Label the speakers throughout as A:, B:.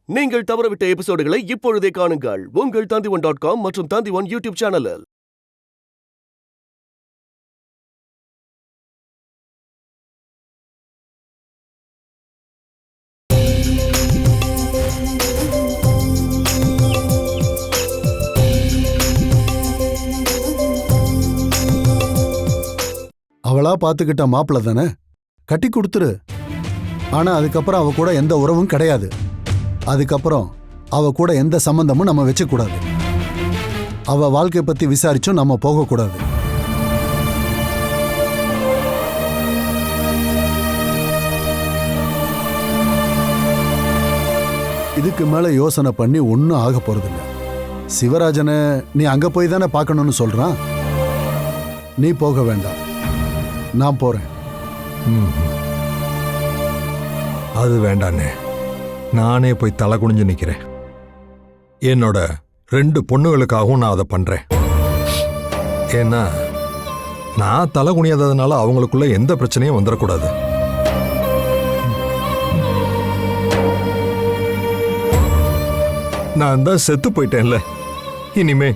A: நீங்கள் தவறவிட்ட எபிசோடுகளை இப்பொழுதே காணுங்கள் உங்கள் Tandivan.com மற்றும் Tandivan யூடியூப் சேனலில்.
B: அவளா பாத்துக்கிட்ட மாப்பிள்ள தானே, கட்டி கொடுத்துரு. ஆனா அதுக்கப்புறம் அவ கூட எந்த உறவும் கிடையாது. அதுக்கப்புறம் அவ கூட எந்த சம்பந்தமும் நம்ம வச்சுக்கூடாது. அவ வாழ்க்கை பத்தி விசாரிச்சும் நம்ம போகக்கூடாது. இதுக்கு மேல யோசனை பண்ணி ஒன்னும் ஆக போறதில்ல. சிவராஜனை நீ அங்க போய் தானே பார்க்கணும்னு சொல்றான். நீ போக வேண்டாம், நான் போறேன்.
C: அது வேண்டானே, நானே போய் தலை குனிஞ்சு நிக்கிறேன். என்னோட 2 பொண்ணுகளுக்காகவும் நான் அதை பண்றேன். ஏன்னா நான் தலை குனியாததுனால அவங்களுக்குள்ள எந்த பிரச்சனையும் வந்துடக்கூடாது. நான் தான் செத்து போயிட்டேன்ல, இனிமே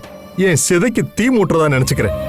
C: என் சிதைக்கு தீ மூட்டுறதா நினைச்சுக்கிறேன்.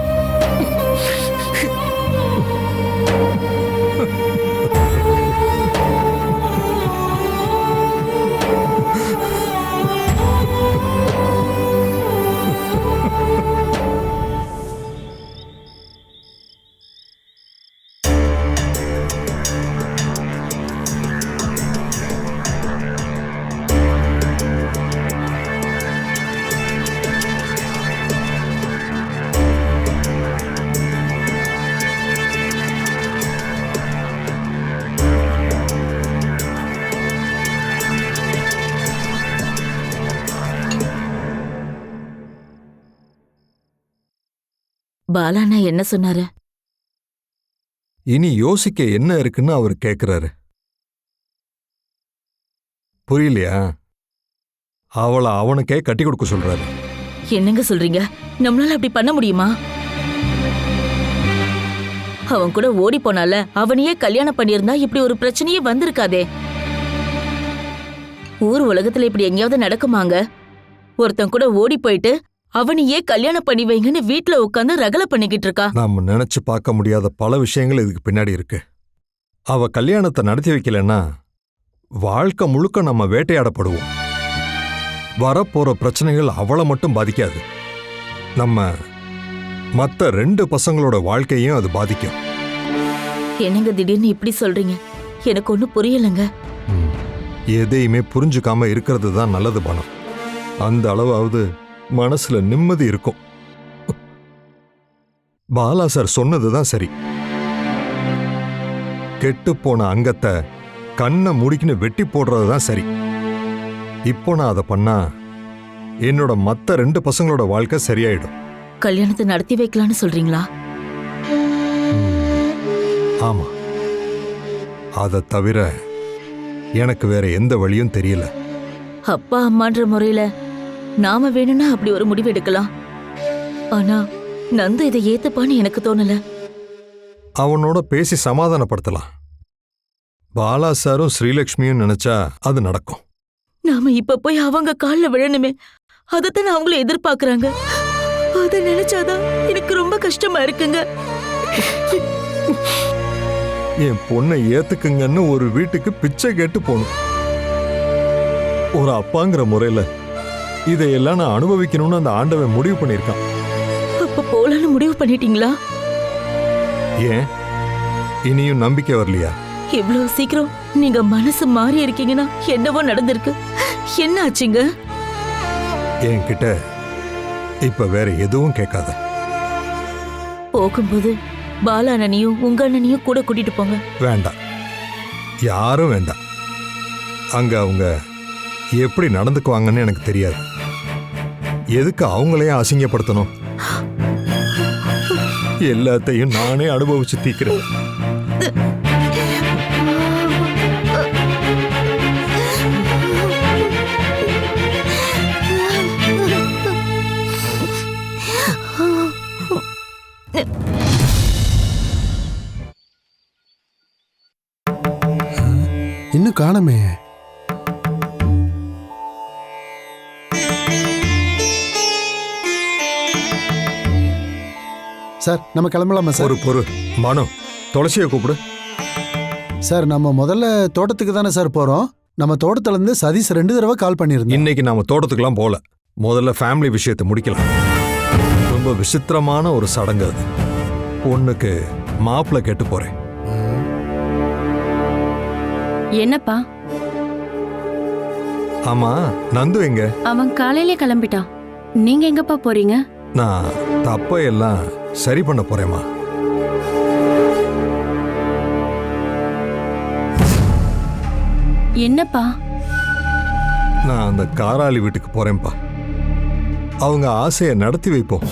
D: பாலாண்ணா என்ன சொன்னாரு?
C: இனி யோசிக்க என்ன இருக்குன்னு அவர் கேக்குறாரு. புரியலையா? அவளை அவனுக்கே கட்டி கொடுக்க சொல்றாரு.
D: என்னங்க சொல்றீங்க? நம்மளால அப்படி பண்ண முடியுமா? அவன் கூட ஓடி போனால அவனையே கல்யாணம் பண்ணியிருந்தா இப்படி ஒரு பிரச்சனையே வந்திருக்காதே. ஊர் உலகத்துல இப்படி எங்கேயாவது நடக்குமாங்க? ஒருத்தன் கூட ஓடி போயிட்டு அவனையே கல்யாணம் பண்ணி வைங்கன்னு வீட்டுல உட்காந்து ரகலை பண்ணிக்கிட்டு இருக்கா.
C: நாம நினைச்சு பார்க்க முடியாத பல விஷயங்கள் இதுக்கு பின்னாடி இருக்கு. அவ கல்யாணத்தை நடத்தி வைக்கலன்னா வாழ்க்கை முழுக்க நம்ம வேட்டையாடப்படுவோம். வரப்போற பிரச்சனைகள் அவளை மட்டும் பாதிக்காது, நம்ம மத்த 2 பசங்களோட வாழ்க்கையும் அது பாதிக்கும்.
D: என்னங்க திடீர்னு இப்படி சொல்றீங்க? எனக்கு ஒன்னும் புரியலங்க.
C: எதையுமே புரிஞ்சுக்காம இருக்கிறது தான் நல்லது பணம். அந்த அளவாவது மனசுல நிம்மதி இருக்கும். பாலா சார் சொன்னதுதான் சரி. கெட்டு போன அங்கத்தை கண்ணை முடிக்கின்னு வெட்டி போடுறதுதான் சரி. இப்போ நான் அதை பண்ணா என்னோட மத்த 2 பசங்களோட வாழ்க்கை சரியாயிடும்.
D: கல்யாணத்தை நடத்தி வைக்கலான்னு சொல்றீங்களா?
C: ஆமா, அதை தவிர எனக்கு வேற எந்த வழியும் தெரியல.
D: அப்பா அம்மான்ற முறையில நாம வேணும்னா அப்படி ஒரு முடிவு எடுக்கலாம். ஆனா நந்து இதை ஏத்துப்பான்னு எனக்கு தோணல.
C: அவனோட பேசி சமாதானப்படுத்தலாம். பாலா சாரும் ஸ்ரீலக்ஷ்மியும் நினைச்சா அது நடக்கும்.
D: நாம இப்ப போய் அவங்க கால்ல விழணுமே, அதத்தான் அவங்களும் எதிர்பார்க்கறாங்க. அத நினைச்சாதான் எனக்கு ரொம்ப கஷ்டமா இருக்குங்க.
C: என் பொண்ணை ஏத்துக்குங்கன்னு ஒரு வீட்டுக்கு பிச்சை கேட்டு போகணும். ஒரு அப்பாங்கிற முறையில இதையெல்லாம் நான் அனுபவிக்கணும்னு அந்த ஆண்டவன் முடிவு பண்ணிருக்கான்.
D: அப்ப போலான்னு முடிவு பண்ணிட்டீங்களா?
C: ஏன் இனியும் நம்பிக்கை வரலையா?
D: இவ்வளவு சீக்கிரம் நீங்க மனசு மாறி இருக்கீங்கன்னா என்னவோ நடந்திருக்கு. என்ன ஆச்சுங்க?
C: என்கிட்ட இப்ப வேற எதுவும் கேட்காத.
D: போகும்போது பாலா அண்ணனையும் உங்க அண்ணனையும் கூட கூட்டிட்டு போங்க.
C: வேண்டாம், யாரும் வேண்டாம். அங்க அவங்க எப்படி நடந்துக்குவாங்கன்னு எனக்கு தெரியாது. எதுக்கு அவங்களையும் அசிங்கப்படுத்தணும்? எல்லாத்தையும் நானே அனுபவிச்சு தீக்கிறேன்.
B: இன்னும் காணமே. சார் நம்ம கிளம்பலாமா சார்?
C: பொறு மனு, துளசியை கூப்பிடு.
B: சார் நம்ம முதல்ல தோட்டத்துக்கு தானே சார் போறோம். நம்ம தோட்டத்துல இருந்து சதீஷ் 2 தடவை கால் பண்ணியிருந்தேன்.
C: இன்னைக்கு நாம தோட்டத்துக்குலாம் போல. முதல்ல ஃபேமிலி விஷயத்தை முடிக்கலாம். ரொம்ப விசித்திரமான ஒரு சடங்கு அது. பொண்ணுக்கு மாப்பிள்ளை கேட்டு போறேன்.
E: என்னப்பா?
C: ஆமா, நந்து எங்க?
E: அவன் காலையிலே கிளம்பிட்டான். நீங்க எங்கப்பா போறீங்க?
C: நான் தப்பையெல்லாம் சரி பண்ண போறேம்மா.
E: என்னப்பா?
C: நான் அந்த காராளி வீட்டுக்கு போறேன்ப்பா. அவங்க ஆசையை நடத்தி வைப்போம்.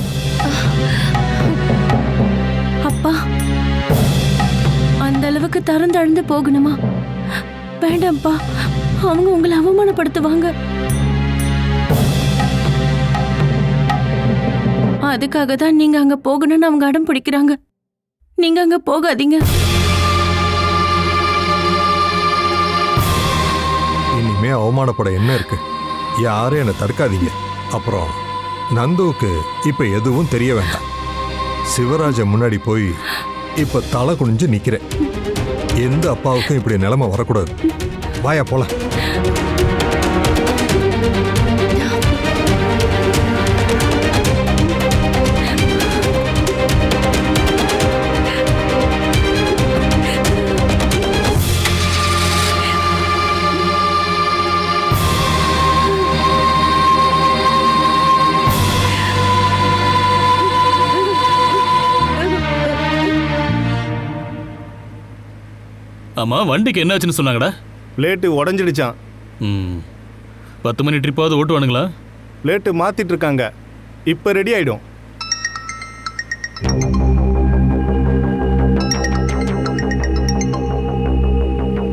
E: அப்பா, அந்த அளவுக்கு தரந்தழுந்து போகணுமா? வேண்டாம்ப்பா, அவங்க உங்களை அவமானப்படுத்துவாங்க. அதுக்காக தான் நீங்க அங்க போகணும்னு அவங்க அடம் பிடிக்கிறாங்க. நீங்க அங்க போகாதீங்க.
C: இனிமே அவமானப்பட என்ன இருக்கு? யாரும் என்னை தடுக்காதீங்க. அப்புறம் நந்துவுக்கு இப்ப எதுவும் தெரிய வேண்டாம். சிவராஜ முன்னாடி போய் இப்ப தலை குனிஞ்சு நிக்கிறேன். எந்த அப்பாவுக்கும் இப்படி நிலைமை வரக்கூடாது. வாயா போலாம்.
F: ஆமா, வண்டிக்கு என்னாச்சுன்னு சொன்னாங்கடா?
G: பிளேட்டு உடஞ்சிடுச்சான்.
F: 10 மணி ட்ரிப்பாவது ஓட்டுவானுங்களா?
G: பிளேட்டு மாத்திட்டு இருக்காங்க. இப்ப ரெடி ஆயிடும்.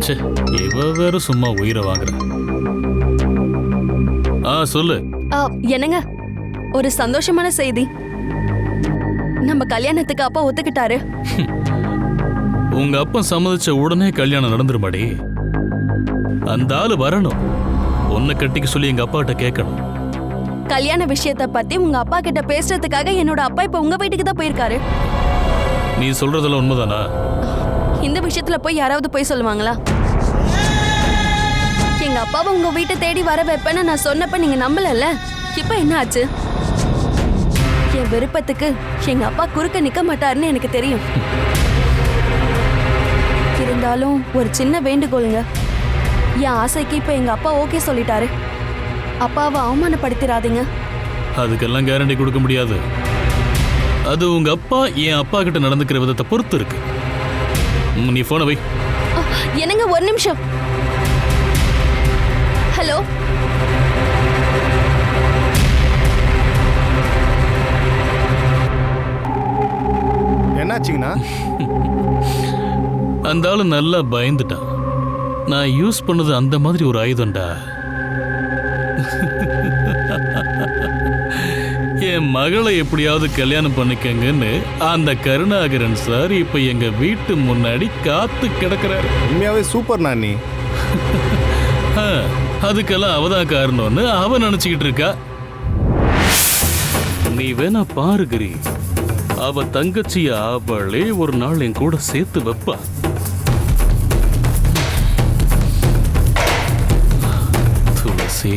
F: சே, இவ வேற சும்மா உயிரை வாங்குற. சொல்லு.
H: என்னங்க, ஒரு சந்தோஷமான செய்தி. நம்ம கல்யாணத்துக்கு அப்பா ஒத்துக்கிட்டாரு.
F: உங்க அப்பா சம்மதிச்ச உடனே கல்யாணம் நடந்துருமாடி. அந்த ஆளு வரணும். உன்னை கட்டிக்க சொல்லி எங்க அப்பா கிட்ட கேட்கணும்.
H: கல்யாண விஷயத்த பத்தி உங்க அப்பா கிட்ட பேசுறதுக்காக என்னோட அப்பா இப்ப உங்க வீட்டுக்கு தான் போயிருக்காரு.
F: நீ சொல்றதெல்லாம் உண்மைதானா?
H: இந்த விஷயத்துல போய் யாராவது போய் சொல்லுவாங்களா? எங்க அப்பாவை உங்க வீட்டை தேடி வர வைப்பேன்னு நான் சொன்னப்ப நீங்க நம்பலல்ல. இப்ப என்ன ஆச்சு? என் விருப்பத்துக்கு எங்க அப்பா குறுக்க நிக்க மாட்டாருன்னு எனக்கு தெரியும். இருந்தாலும் ஒரு சின்ன வேண்டுகோளுங்க. என் ஆசைக்கு இப்ப எங்க அப்பா ஓகே சொல்லிட்டாரு. அப்பாவை அவமானப்படுத்திடாதீங்க.
F: அதுக்கெல்லாம் கேரண்டி கொடுக்க முடியாது. அது உங்க அப்பா என் அப்பா கிட்ட நடந்துக்கிற விதத்தை பொறுத்து இருக்கு. நீ போன வை.
H: என்னங்க, ஒரு நிமிஷம். ஹலோ,
G: என்னாச்சுங்கண்ணா?
F: அந்த ஆளு நல்லா பயந்துட்டான். நான் யூஸ் பண்ணது அந்த மாதிரி ஒரு ஆயுதம்டா. என் மகளை எப்படியாவது கல்யாணம் பண்ணிக்கங்கன்னு அந்த கருணாகரன் சார் இப்ப எங்க வீட்டு முன்னாடி காத்து கிடக்குறாரு.
G: உண்மையாவே சூப்பர் நானி.
F: அதுக்கெல்லாம் அவதான் காரணம்னு அவ நினைச்சுக்கிட்டு இருக்கா. நீ வேணா பாருகிரி, அவ தங்கச்சிய அவளே ஒரு நாள் என் கூட சேர்த்து வைப்பா. துளசி,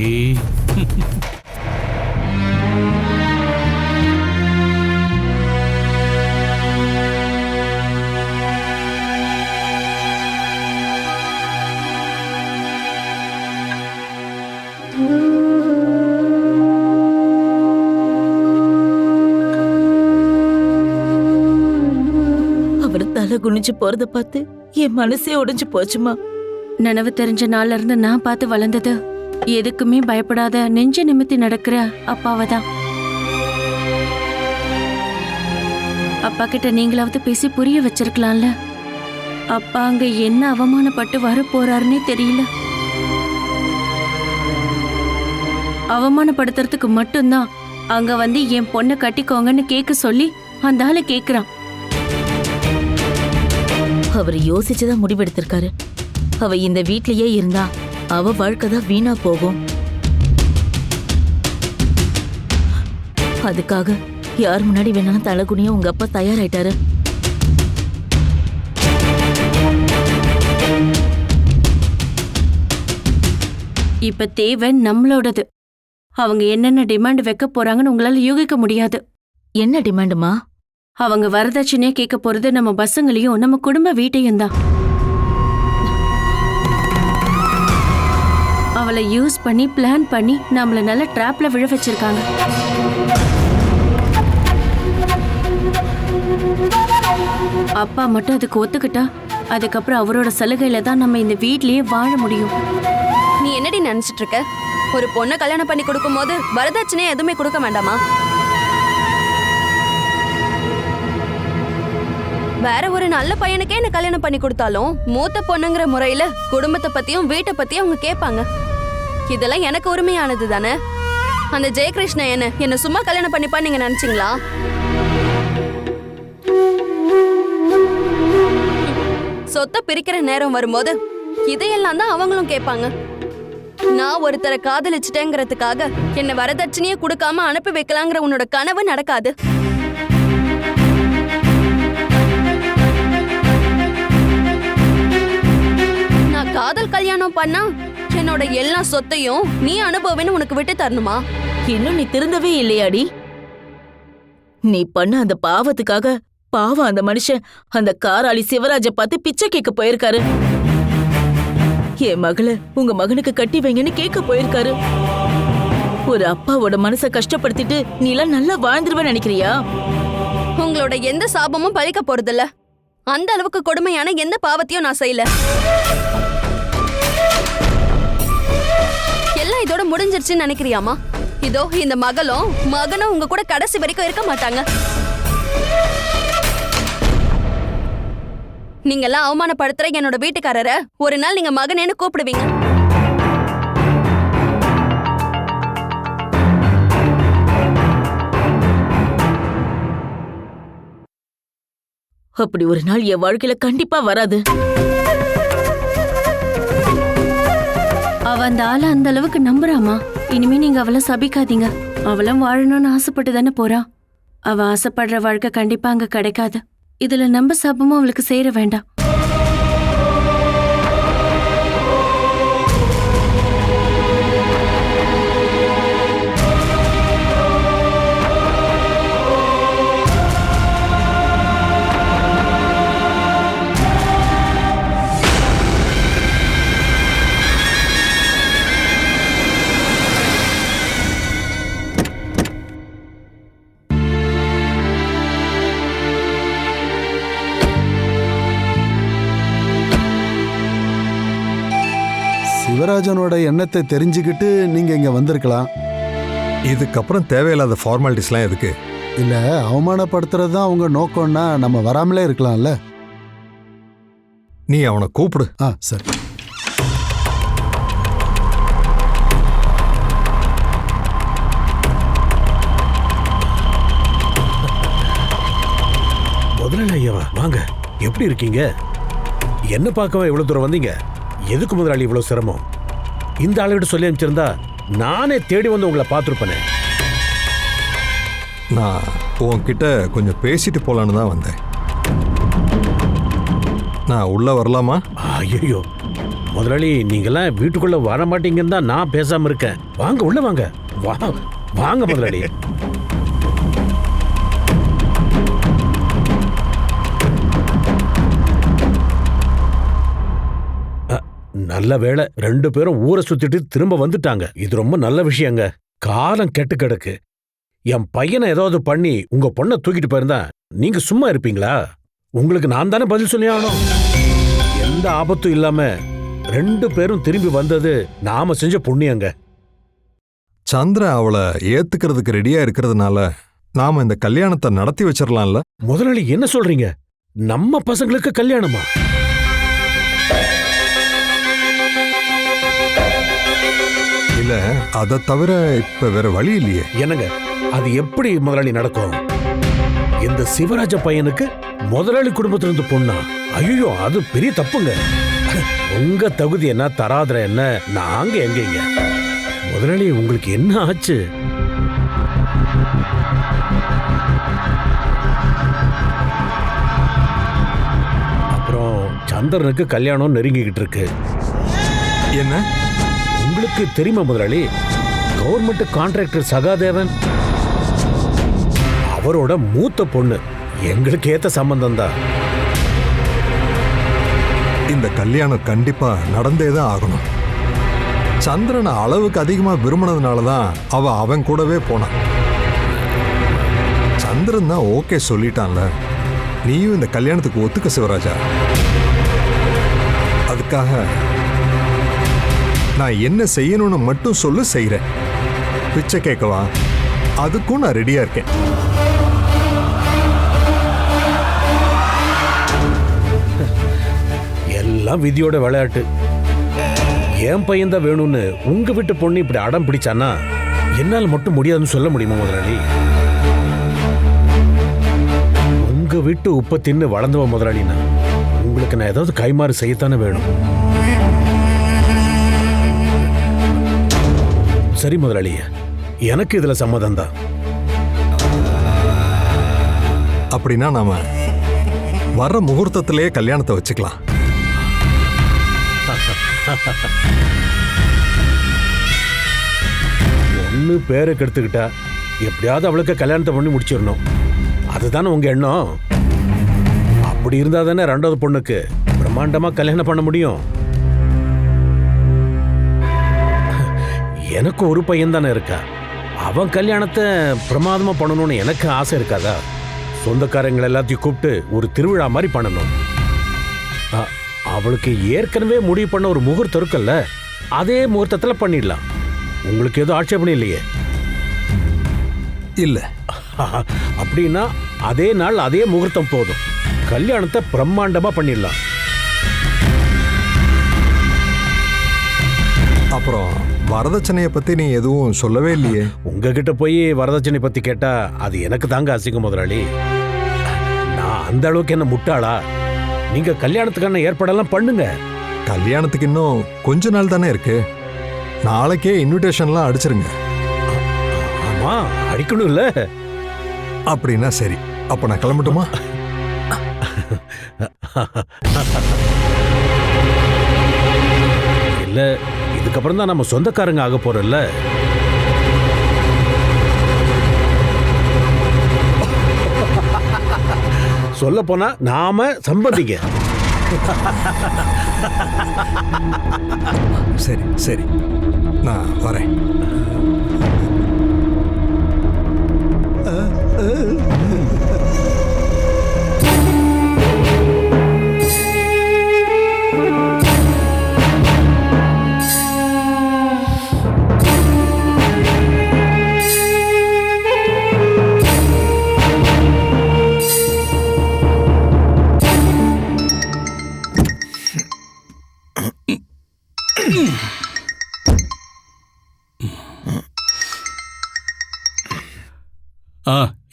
D: அவர் தலை குனிஞ்சு போறத பார்த்து என் மனசே உடைஞ்சு போச்சுமா.
E: நினைவு தெரிஞ்ச நாள்ல இருந்து நான் பார்த்து வளர்ந்தது எதுக்குமே பயப்படாத நெஞ்ச நிமித்தி நடக்கிற அப்பாவை தான். அப்பா கிட்ட நீங்களாவது பேசி புரிய வச்சிருக்கலாம்ல. அப்பா அங்க என்ன அவமானப்பட்டு வர போறாருன்னே தெரியல. அவமானப்படுத்துறதுக்கு மட்டும்தான் அங்க வந்து என் பொண்ணை கட்டிக்கோங்கன்னு கேட்க சொல்லி அந்த ஆளு கேக்குறான்.
D: அவர் யோசிச்சுதான் முடிவெடுத்திருக்காரு. அவ இந்த வீட்லயே இருந்தா அவ வாழ்க்கை தான் வீணா போகும். அதுக்காக யார் முன்னாடி வேணாலும் தலகுனிய உங்க அப்பா தயாராயிட்டாரு.
E: இப்ப தேவை நம்மளோடது. அவங்க என்னென்ன டிமாண்ட் வைக்க போறாங்கன்னு உங்களால யூகிக்க முடியாது.
D: என்ன டிமாண்டுமா?
E: அவங்க வரதட்சணையா கேட்க போறது நம்ம பசங்களையும் நம்ம குடும்ப வீட்டையும் தான். அவளை யூஸ் பண்ணி பிளான் பண்ணி நம்மள நல்ல ட்ராப்ல விழ வச்சிருக்காங்க. அப்பா மட்டும் அதுக்கு ஒத்துக்கிட்டா அதுக்கப்புறம் அவரோட சலுகையில தான் நம்ம இந்த வீட்லயே வாழ முடியும்.
H: நீ என்னடி நினைச்சிட்டு இருக்க? ஒரு பொண்ணை கல்யாணம் பண்ணி கொடுக்கும் போது வரதட்சணையை எதுவுமே கொடுக்க வேண்டாமா? வேற ஒரு நல்ல பையனுக்கே என்ன கல்யாணம் பண்ணி கொடுத்தாலும் மூத்த பொண்ணுங்கிற முறையில குடும்பத்தை பத்தியும் வீட்டை பத்தியும் அவங்க கேட்பாங்க. இதெல்லாம் எனக்கு உரிமையானது தானே. அந்த ஜெயகிருஷ்ண என்ன சும்மா கல்யாணம் பண்ணிப்பா நீங்க நினைச்சீங்களா? சொத்தை பிரிக்கிற நேரம் வரும்போது இதையெல்லாம் தான் அவங்களும் கேட்பாங்க. நான் ஒருத்தரை காதலிச்சிட்டேங்கிறதுக்காக என்ன வரதட்சணையே கொடுக்காம அனுப்பி வைக்கலாங்கிற உன்னோட கனவு நடக்காது. நான் காதல் கல்யாணம் பண்ணா என்னோட எல்லா சொத்தையும் நீ அனுபவின்னு உனக்கு விட்டு தரணுமா?
D: இன்னும் நீ திருந்தவே இல்லையாடி? நீ பண்ண அந்த பாவத்துக்காக பாவம் அந்த மனுஷன் அந்த காராளி சிவராஜ பார்த்து பிச்சை கேட்க போயிருக்காரு. என் மகளை உங்க மகனுக்கு கட்டி வைங்கன்னு கேட்க போயிருக்காரு. ஒரு அப்பாவோட மனசை கஷ்டப்படுத்திட்டு நீ எல்லாம் நல்லா வாழ்ந்துருவேன்னு நினைக்கிறியா?
H: உங்களோட எந்த சாபமும் பழிக்க போறதில்ல. அந்த அளவுக்கு கொடுமையான எந்த பாவத்தையும் நான் செய்யல. எல்லாம் இதோட முடிஞ்சிருச்சுன்னு நினைக்கிறியாமா? இதோ இந்த மகனும் உங்க கூட கடைசி வரைக்கும் இருக்க மாட்டாங்க. நீங்க எல்லாம் அவமானப்படுத்துற என்னோட வீட்டுக்காரரை ஒரு நாள் நீங்க மகனேன்னு கூப்பிடுவீங்க.
D: அப்படி ஒரு நாள் என் வாழ்க்கையில கண்டிப்பா வராது.
E: அவ அந்த ஆள அந்த அளவுக்கு நம்புறாமா? இனிமே நீங்க அவளை சபிக்காதீங்க. அவளும் வாழணும்னு ஆசைப்பட்டு தானே போறா. அவ ஆசைப்படுற வாழ்க்கை கண்டிப்பா அங்க கிடைக்காது. இதுல நம்ம சாபமும் அவளுக்கு சேர வேண்டாம்.
B: சிவராஜனோட எண்ணத்தை தெரிஞ்சுக்கிட்டு நீங்க இங்க வந்திருக்கலாம்.
C: இதுக்கப்புறம் தேவையில்லாத ஃபார்மாலிட்டிஸ்லாம் எதுக்கு?
B: இல்ல அவமானப்படுத்துறது தான் அவங்க நோக்கம்னா நம்ம வராமலே இருக்கலாம்ல.
C: நீ அவனை கூப்பிடு.
B: சரி.
I: முதலாளி ஐயாவா, வாங்க. எப்படி இருக்கீங்க? என்ன பார்க்கவா இவ்வளவு தூரம் வந்தீங்க? எதுக்கு முதலாளி இவ்வளவு சிரமம்? இந்த ஆளுகிட்ட சொல்லி அனுப்பிச்சிருந்தா நானே தேடி வந்து உங்களை பார்த்துருப்பேனே.
C: நான் உன்கிட்ட கொஞ்சம் பேசிட்டு போலான்னு தான் வந்தேன். நான் உள்ள வரலாமா?
I: ஐயோ முதலாளி, நீங்கெல்லாம் வீட்டுக்குள்ள வர மாட்டீங்கன்னு தான் நான் பேசாம இருக்கேன். வாங்க உள்ள வாங்க. வாங்க முதலாளி. நல்ல வேளை, 2 பேரும் ஊரை சுத்திட்டு திரும்ப வந்துட்டாங்க. இது ரொம்ப நல்ல விஷயங்க. காலம் கெட்டு கிடக்கு. என் பையனை ஏதாவது பண்ணி உங்க பொண்ணை தூக்கிட்டு போயிருந்தா நீங்க சும்மா இருப்பீங்களா? உங்களுக்கு நான் தானே பதில் சொல்லி ஆகணும். எந்த ஆபத்தும் இல்லாம 2 பேரும் திரும்பி வந்தது நாம செஞ்ச புண்ணியங்க.
C: சந்திரன் அவளை ஏத்துக்கிறதுக்கு ரெடியா இருக்கிறதுனால நாம இந்த கல்யாணத்தை நடத்தி வச்சிடலாம்ல.
I: முதலாளி என்ன சொல்றீங்க? நம்ம பசங்களுக்கு கல்யாணமா?
C: இல்ல, அதை தவிர இப்ப வேற வழி இல்லையே.
I: என்னங்க, அது எப்படி முதலாளி நடக்கும்? இந்த சிவராஜ பையனுக்கு முதலாளி குடும்பத்திலிருந்து பொண்ணா? ஐயோ, அது பெரிய தப்புங்க. உங்க தகுதி என்ன, தராதர என்ன, நாங்க எங்க? முதலாளி உங்களுக்கு என்ன ஆச்சு? சந்திரனுக்கு கல்யாணம் நெருங்கிக்கிட்டு இருக்கு.
C: என்ன?
I: உங்களுக்கு தெரியுமா முதலாளி, கவர்மெண்ட் கான்ட்ராக்டர் சகாதேவன் அவரோட மூத்த பொண்ணு. எங்களுக்கு ஏத்த சம்பந்தம் தான்.
C: இந்த கல்யாணம் கண்டிப்பா நடந்தே தான் ஆகணும். சந்திரனை அளவுக்கு அதிகமா விரும்பினதுனால தான் அவன் கூடவே போனான். சந்திரன் தான் ஓகே சொல்லிட்டான்ல, நீயும் இந்த கல்யாணத்துக்கு ஒத்துக்க சிவராஜா. அதுக்காக நான் என்ன செய்யணும்னு மட்டும் சொல்லு, செய்கிறேன். பிச்சை கேட்கவா? அதுக்கும் நான் ரெடியா இருக்கேன்.
I: எல்லாம் விதியோட விளையாட்டு. என் பையன் தான் வேணும்னு உங்க வீட்டு பொண்ணு இப்படி அடம் பிடிச்சானா என்னால் மட்டும் முடியாதுன்னு சொல்ல முடியுமா முதலாளி? உங்க வீட்டு உப்பை தின்னு வளர்ந்தவ முதலாளினா உங்களுக்கு நான் ஏதாவது கைமாறு செய்யத்தானே வேணும். சரி முதலாளி, எனக்கு இதுல சம்மதம் தான்.
C: அப்படின்னா நாம வர்ற முகூர்த்தத்திலேயே கல்யாணத்தை வச்சுக்கலாம்.
I: ஒன்னு பேரை கெடுத்துக்கிட்டா எப்படியாவது அவளுக்கு கல்யாணத்தை பண்ணி முடிச்சிடணும், அதுதானே உங்க எண்ணம். அப்படி இருந்தா தானே ரெண்டாவது பொண்ணுக்கு பிரம்மாண்டமா கல்யாணம் பண்ண முடியும். எனக்கு ஒரு பையன் தானே இருக்கா, அவன் கல்யாணத்தை பிரமாதமா பண்ணணும்னு எனக்கு ஆசை இருக்காதா? சொந்தக்காரங்களை எல்லாத்தையும் கூப்பிட்டு ஒரு திருவிழா மாதிரி பண்ணணும். அவளுக்கு ஏற்கனவே முடிவு பண்ண ஒரு முகூர்த்தம் இருக்குல்ல, அதே முகூர்த்தத்தில் பண்ணிடலாம். உங்களுக்கு எதுவும் ஆட்சேபணம் இல்லையே?
C: இல்ல.
I: அப்படின்னா அதே நாள் அதே முகூர்த்தம் போதும், கல்யாணத்தை பிரம்மாண்டமா பண்ணிடலாம்.
C: அப்புறம் வரதட்சணையை பத்தி நீ எதுவும் சொல்லவே இல்லையே?
I: உங்ககிட்ட போய் வரதட்சணை பத்தி கேட்டா அது எனக்கு தாங்க அசிங்கம் முதலாளி. நான் அந்த அளவுக்கு என்ன முட்டாளா? நீங்க கல்யாணத்துக்கான ஏற்பாடெல்லாம் பண்ணுங்க.
C: கல்யாணத்துக்கு இன்னும் கொஞ்ச நாள் தானே இருக்கு. நாளைக்கே இன்விடேஷன்லாம் அடிச்சிருங்க.
I: ஆமா, அடிக்கணும் இல்ல?
C: அப்படின்னா சரி, அப்ப நான் கிளம்பட்டுமா?
I: இல்ல, இதுக்கப்புறம் தான் நம்ம சொந்தக்காரங்க ஆக போறோம்ல. சொல்ல போனா நாம சம்பந்திங்க.
C: சரி சரி, நான் வரேன்.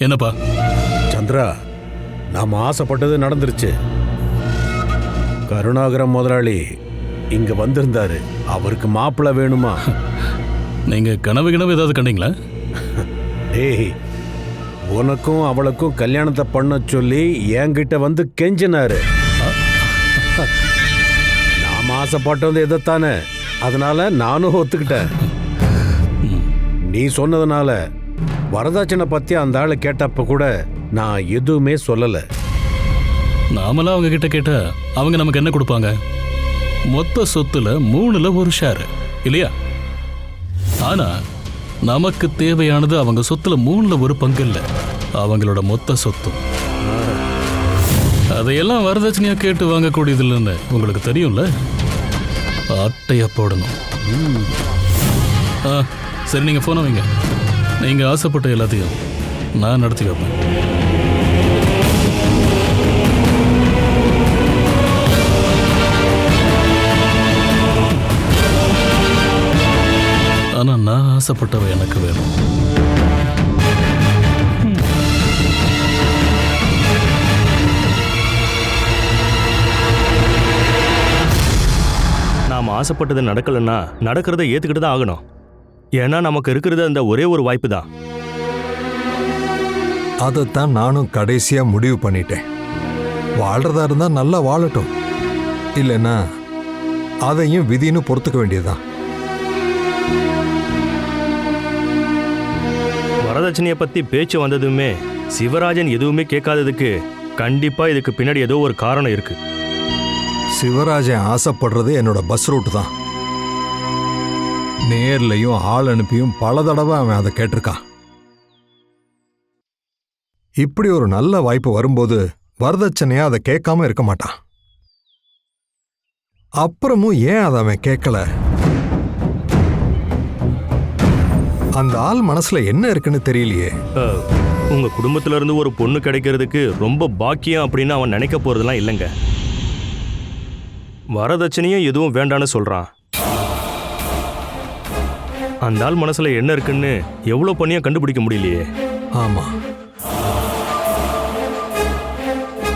F: என்னப்பா?
I: சந்திரா, நாம ஆசைப்பட்டது நடந்துருச்சு. கருணாகரம் முதலாளி இங்க வந்திருந்தாரு. அவருக்கு மாப்பிள்ளை வேணுமா?
F: நீங்க கனவு ஏதாவது கண்டீங்களா?
I: ஏய், உனக்கும் அவளுக்கும் கல்யாணத்தை பண்ண சொல்லி என்கிட்ட வந்து கெஞ்சினாரு. நாம ஆசைப்பட்டது எதைத்தானே, அதனால நானும் ஒத்துக்கிட்டேன். நீ சொன்னதுனால வரதட்சணை பத்தி அந்த ஆளு கேட்டப்ப கூட நான் எதுவுமே சொல்லல.
F: நாமலாம் அவங்க கிட்ட கேட்டா அவங்க நமக்கு என்ன கொடுப்பாங்க? மொத்த சொத்துல 3ல் 1 ஷேர் இல்லையா? ஆனா நமக்கு தேவையானது அவங்க சொத்துல 3ல் 1 பங்கு இல்ல, அவங்களோட மொத்த சொத்தும். அதையெல்லாம் வரதட்சணையா கேட்டு வாங்கக்கூடியது இல்லைன்னு உங்களுக்கு தெரியும்ல. ஆட்டைய போடணும். சரி, நீங்க போன வைங்க. நீங்க ஆசைப்பட்ட எல்லாத்தையும் நான் நடத்தி வைப்பேன். ஆனா நான் ஆசைப்பட்டவ எனக்கு வேணும்.
J: நாம் ஆசைப்பட்டது நடக்கலன்னா நடக்கிறத ஏத்துக்கிட்டு தான் ஆகணும். ஏன்னா நமக்கு இருக்கிறது அந்த ஒரே ஒரு வாய்ப்பு தான்.
C: அதைத்தான் நானும் கடைசியா முடிவு பண்ணிட்டேன். வாழ்றதா இருந்தா நல்லா வாழட்டும், இல்லைன்னா அதையும் விதின்னு பொறுத்துக்க வேண்டியதுதான்.
J: வரதட்சணையை பத்தி பேச்சு வந்ததுமே சிவராஜன் எதுவுமே கேட்காததுக்கு கண்டிப்பா இதுக்கு பின்னாடி ஏதோ ஒரு காரணம் இருக்கு.
C: சிவராஜன் ஆசைப்படுறது என்னோட பஸ் ரூட் தான். நேர்லையும் ஆள் அனுப்பியும் பல தடவை அவன் அதை கேட்டிருக்கான். இப்படி ஒரு நல்ல வாய்ப்பு வரும்போது வரதட்சணையா அதை கேட்காம இருக்க மாட்டான். அப்புறமும் ஏன் அதை அவன் கேட்கல? அந்த ஆள் மனசுல என்ன இருக்குன்னு தெரியலையே.
J: உங்க குடும்பத்துல இருந்து ஒரு பொண்ணு கிடைக்கிறதுக்கு ரொம்ப பாக்கியம் அப்படின்னு அவன் நினைக்க போறதெல்லாம் இல்லைங்க. வரதட்சணையும் எதுவும் வேண்டான்னு சொல்றான். அந்த ஆள் மனசுல என்ன இருக்குன்னு எவ்வளவு பண்ணியும் கண்டுபிடிக்க முடியலையே.
C: ஆமா,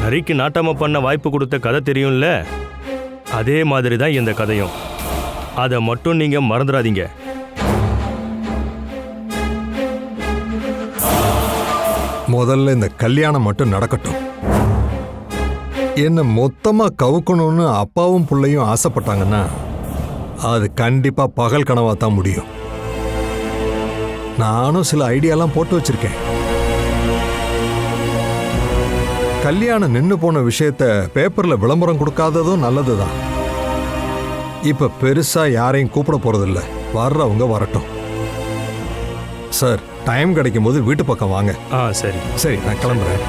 J: நரிக்கு நாட்டாம பண்ண வாய்ப்பு கொடுத்த கதை தெரியும்ல, அதே மாதிரி தான் இந்த கதையும். அதை மட்டும் நீங்க மறந்துடாதீங்க.
C: முதல்ல இந்த கல்யாணம் மட்டும் நடக்கட்டும். என்ன மொத்தமா கவுக்கணும்னு அப்பாவும் பிள்ளையும் ஆசைப்பட்டாங்கன்னா அது கண்டிப்பா பகல் கனவா தான் முடியும். நானும் சில ஐடியாலாம் போட்டு வச்சிருக்கேன். கல்யாணம் நின்னு போன விஷயத்த பேப்பர்ல விளம்பரம் கொடுக்காததும் நல்லதுதான். இப்ப பெருசா யாரையும் கூப்பிட போறதில்ல, வர்றவங்க வரட்டும். சார், டைம் கிடைக்கும் போது வீட்டு பக்கம் வாங்க.
J: சரி
C: சரி, நான் கிளம்புறேன்.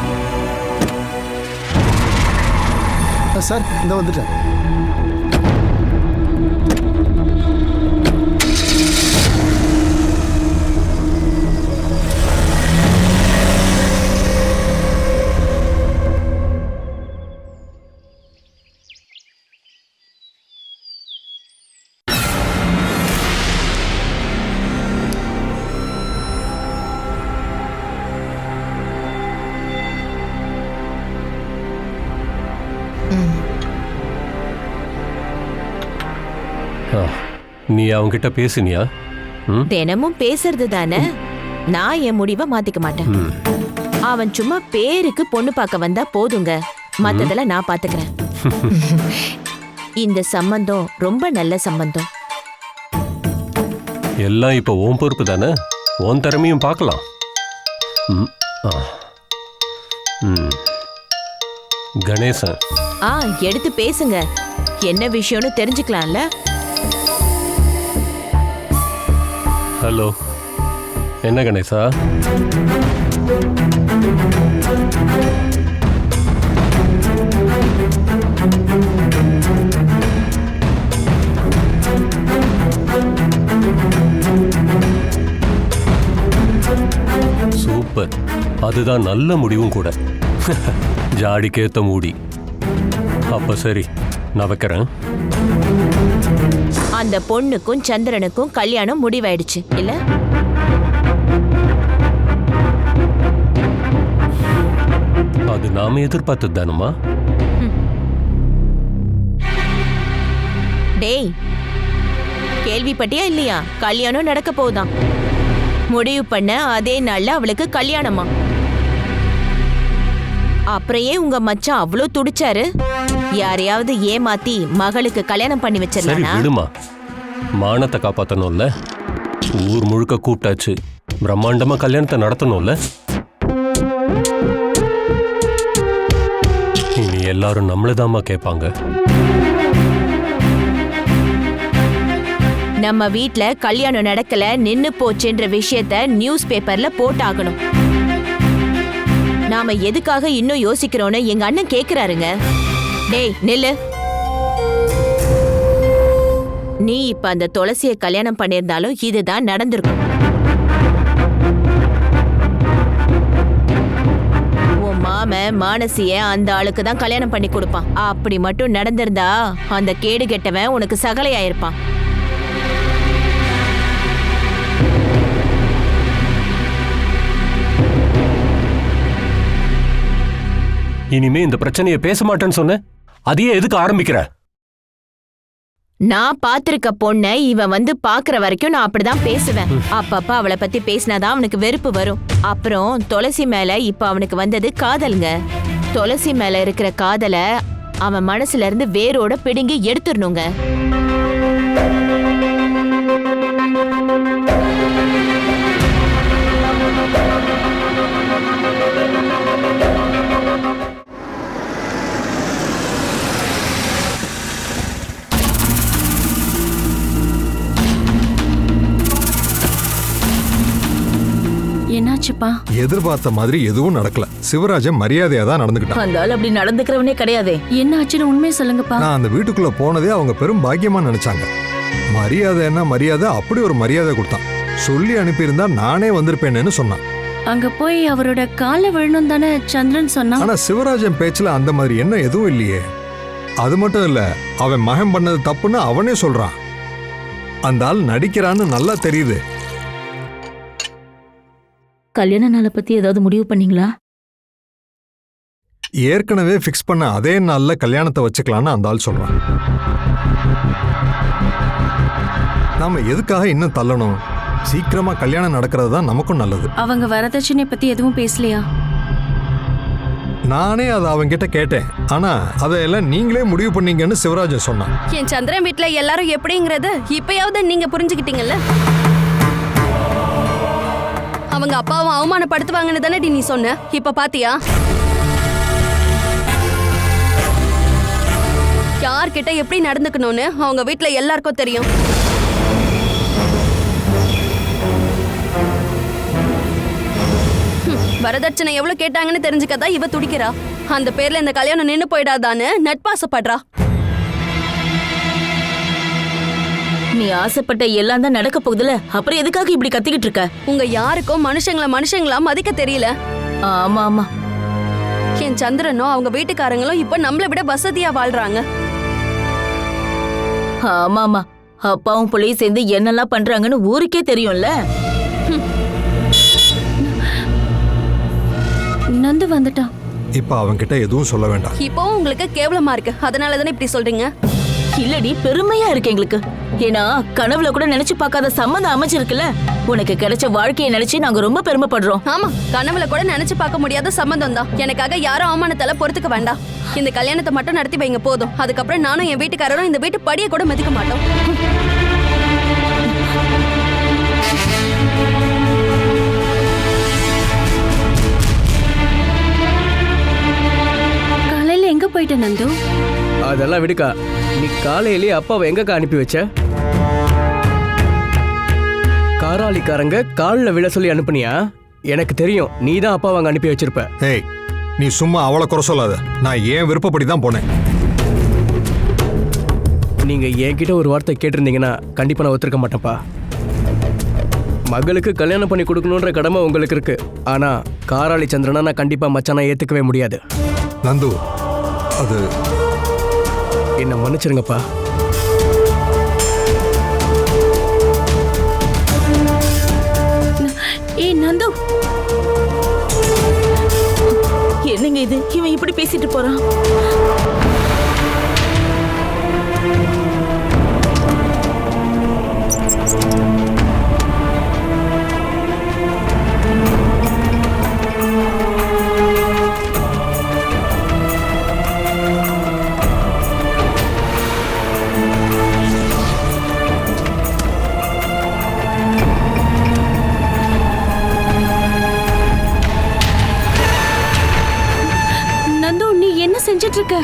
B: சார், இந்த வந்துட்டேன்.
K: நீ அவங்கிட்ட பேசுனியா?
D: தினமும் பேசுறது தானே. நான் என் முடிவை மாத்திக்க மாட்டேன். அவன் சும்மா பேருக்கு பொண்ணு பார்க்க வந்தா போதுங்க, மத்ததெல்லாம் நான் பாத்துக்கிறேன். இந்த சம்பந்தம் ரொம்ப நல்ல சம்பந்தம்.
K: எல்லாம் இப்ப உன் பொறுப்பு தானே, உன் திறமையும் பார்க்கலாம். கணேசன்,
D: எடுத்து பேசுங்க, என்ன விஷயம்னு தெரிஞ்சுக்கலாம்ல.
K: ஹலோ, என்ன கணேசா? சூப்பர், அதுதான் நல்ல முடிவும் கூட. ஜாடிக்கேத்த மூடி. அப்ப சரி, நான் வைக்கிறேன்.
D: அந்த பொண்ணுக்கும் சந்திரனுக்கும் கல்யாணம் முடிவாயிடுச்சு இல்ல?
K: அது நாம எதிர்பார்த்தது தானுமா?
D: டேய், கேள்விப்பட்டியா இல்லையா? கல்யாணம் நடக்க போகுதாம். முடிவு பண்ண அதே நாள்ல அவளுக்கு கல்யாணமா. அப்புறம் ஏன் உங்க மச்சான் அவ்வளோ துடிச்சாரு? யாரையாவது ஏமாத்தி மகளுக்கு கல்யாணம் பண்ணி
K: சரி
D: வச்சிடலாம்.
K: விடுமா, மானத்தை காப்பாத்தணும்ல. ஊர் முழுக்க கூப்பிட்டாச்சு, பிரம்மாண்டமா கல்யாணத்தை நடத்தணும்ல. இனி எல்லாரும் நம்மளதாம்மா கேட்பாங்க.
D: நம்ம வீட்ல கல்யாணம் நடக்கல, நின்னு போச்சுன்ற விஷயத்த நியூஸ் பேப்பர்ல போட்டாகணும். நாம எதுக்காக இன்னும் யோசிக்கிறோன்னு எங்க அண்ணன் கேக்குறாருங்க. டேய் நில்லு. நீ இப்ப அந்த துளசியை கல்யாணம் பண்ணியிருந்தாலும் இதுதான் நடந்திருக்கும். உன் மாமன் மானசிய அந்த ஆளுக்கு தான் கல்யாணம் பண்ணி கொடுப்பான். அப்படி மட்டும் நடந்திருந்தா அந்த கேடு கெட்டவன் உனக்கு சகலையாயிருப்பான்.
K: இனிமே இந்த பிரச்சனையை பேச மாட்டேன்னு சொன்ன, அதையே எதுக்கு ஆரம்பிக்கிற?
D: நான் பாத்திருக்க பொண்ணை இவன் வந்து பாக்குற வரைக்கும் நான் அப்படிதான் பேசுவேன். அப்பப்ப அவளை பத்தி பேசினாதான் அவனுக்கு வெறுப்பு வரும். அப்புறம் துளசி மேல இப்ப அவனுக்கு வந்தது காதல்ங்க. துளசி மேல இருக்கிற காதல
L: அவன் மனசுல இருந்து வேரோட பிடுங்கி எடுத்துடணுங்க.
E: என்னாச்சுப்பா?
C: எதிர்பார்த்த மாதிரி எதுவும் நடக்கல. சிவராஜன் மரியாதையா தான் நடந்துக்கிட்டான்.
D: அந்த ஆள் அப்படி நடந்துக்கிறவனே கிடையாதே.
E: என்ன ஆச்சுன்னு உண்மையை சொல்லுங்கப்பா.
C: நான் அந்த வீட்டுக்குள்ள போனதே அவங்க பெரும் பாக்கியமா நினைச்சாங்க. மரியாதை என்ன மரியாதை, அப்படி ஒரு மரியாதை கொடுத்தான். சொல்லி அனுப்பியிருந்தா நானே வந்திருப்பேன்னு சொன்னான்.
E: அங்க போய் அவரோட கால விழணும் தானே சந்திரன் சொன்னான்.
C: ஆனா சிவராஜன் பேச்சுல அந்த மாதிரி என்ன எதுவும் இல்லையே. அது மட்டும் இல்ல, அவன் மகன் பண்ணது தப்புன்னு அவனே சொல்றான். அந்த ஆள் நடிக்கிறான்னு நல்லா தெரியுது.
D: கல்யாண நாளை பத்தி ஏதாவது முடிவு பண்ணீங்களா?
C: ஏற்கனவே ஃபிக்ஸ் பண்ண அதே நாள்ல கல்யாணத்தை வச்சுக்கலான்னு அந்த ஆள் சொல்றான். நாம எதுக்காக இன்னும் தள்ளணும்? சீக்கிரமா கல்யாணம் நடக்கிறது தான் நமக்கும் நல்லது.
E: அவங்க வரதட்சணை பத்தி எதுவும் பேசலையா?
C: நானே அதை அவங்கிட்ட கேட்டேன். ஆனா அதையெல்லாம் நீங்களே முடிவு பண்ணீங்கன்னு சிவராஜன் சொன்னான்.
H: என் சந்திரன் வீட்டுல எல்லாரும் எப்படிங்கிறது இப்பயாவது நீங்க புரிஞ்சுக்கிட்டீங்கல்ல. அவங்க அப்பாவும் அவமானப்படுத்துவாங்கன்னு தானே நீ சொன்ன. இப்ப பாத்தியா? யார்கிட்ட எப்படி நடந்துக்கணும்னு அவங்க வீட்டுல எல்லாருக்கும் தெரியும். வரதட்சணை எவ்வளவு கேட்டாங்கன்னு தெரிஞ்சுக்கதா இவ துடிக்கிறா. அந்த பேர்ல இந்த கல்யாணம் நின்னு போயிடாதான்னு நட்பாசப்படுறா.
D: நீ ஆசைப்பட்ட எல்லாம் தான் நடக்க போகுதுல, அப்புறம் எதுக்காக இப்படி கத்திக்கிட்டு இருக்க?
H: உங்க யாருக்கும் மனுஷங்களா மதிக்க தெரியல.
D: ஆமா ஆமா,
H: என் சந்திரனும் அவங்க வீட்டுக்காரங்களும் இப்ப நம்மளை விட வசதியா வாழ்றாங்க.
D: ஆமா ஆமா, அப்பாவும் புள்ளையும் சேர்ந்து என்னெல்லாம் பண்றாங்கன்னு ஊருக்கே தெரியும்ல.
E: நந்து வந்துட்டான்.
C: இப்ப அவன்கிட்ட எதுவும் சொல்ல வேண்டாம்.
H: இப்பவும் உங்களுக்கு கேவலமா இருக்கு, அதனால தானே இப்படி சொல்றீங்க.
D: இல்லடி, பெருமையா இருக்கு எங்களுக்கு. ஏன்னா கனவுல கூட நினைச்சு பார்க்காத சம்மந்தம் அமைச்சிருக்குல்ல. உனக்கு கிடைச்ச வாழ்க்கையை நினைச்சு நாங்க ரொம்ப பெருமைப்படுறோம்.
H: ஆமா, கனவுல கூட நினைச்சு பார்க்க முடியாத சம்பந்தம் தான். எனக்காக யாரும் அவமானத்தால பொறுத்துக்க வேண்டாம். இந்த கல்யாணத்தை மட்டும் நடத்தி வைங்க போதும். அதுக்கப்புறம் நானும் என் வீட்டுக்காரரும் இந்த வீட்டு படியை கூட மதிக்க மாட்டோம்.
E: காலையில எங்க போயிட்ட நந்து?
M: அதெல்லாம் விடுக்கா. நீ காலையிலேயே அப்பாவை எங்கக்கா அனுப்பி வச்ச? காராளிக்காரங்க காலில் விழ சொல்லி அனுப்புனியா? எனக்கு தெரியும் நீ தான் அப்பாவை அங்க அனுப்பி வச்சிருப்ப.
C: ஏய், நீ சும்மா அவளை குறை சொல்லாத. நான் ஏன் விருப்பப்படி தான் போனேன்.
M: நீங்க என்கிட்ட ஒரு வார்த்தை கேட்டிருந்தீங்கன்னா கண்டிப்பா நான் ஒத்துருக்க மாட்டேன்ப்பா. மகளுக்கு கல்யாணம் பண்ணி கொடுக்கணுன்ற கடமை உங்களுக்கு இருக்கு. ஆனா காராளி சந்திரனா நான் கண்டிப்பா மச்சானா ஏத்துக்கவே முடியாது.
C: நந்து, அது
M: என்ன மன்னிச்சிருங்கப்பா.
E: ஏய் நந்து,
D: என்னங்க இது? இவன் இப்படி பேசிட்டு போறான்.
E: செஞ்சிட்டு இருக்க?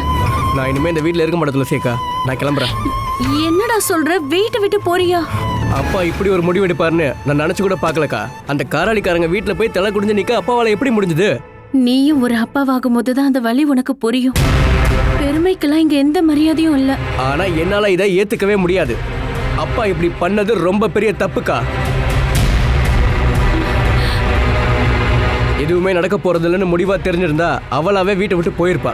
M: நான் இனிமே இந்த வீட்ல இருக்க மாட்டேன் துளசிக்கா. நான் கிளம்புறேன்.
E: என்னடா சொல்ற? வீட்டை விட்டு போறியா?
M: அப்பா இப்படி ஒரு முடிவு எடுப்பாருன்னு நான் நினைச்சு கூட பார்க்கலக்கா. அந்த காராளிக்காரங்க வீட்டுல போய் தலை குடிஞ்சு நிக்க அப்பாவால எப்படி முடிஞ்சது?
E: நீயும் ஒரு அப்பாவாகும் போதுதான் அந்த வலி உனக்கு புரியும். பெருமைக்கெல்லாம் இங்க எந்த மரியாதையும் இல்ல.
M: ஆனா என்னால இதை ஏத்துக்கவே முடியாது. அப்பா இப்படி பண்ணது ரொம்ப பெரிய தப்புக்கா. எதுவுமே நடக்க போறது இல்லைன்னு முடிவா தெரிஞ்சிருந்தா அவளாவே வீட்டை விட்டு போயிருப்பா.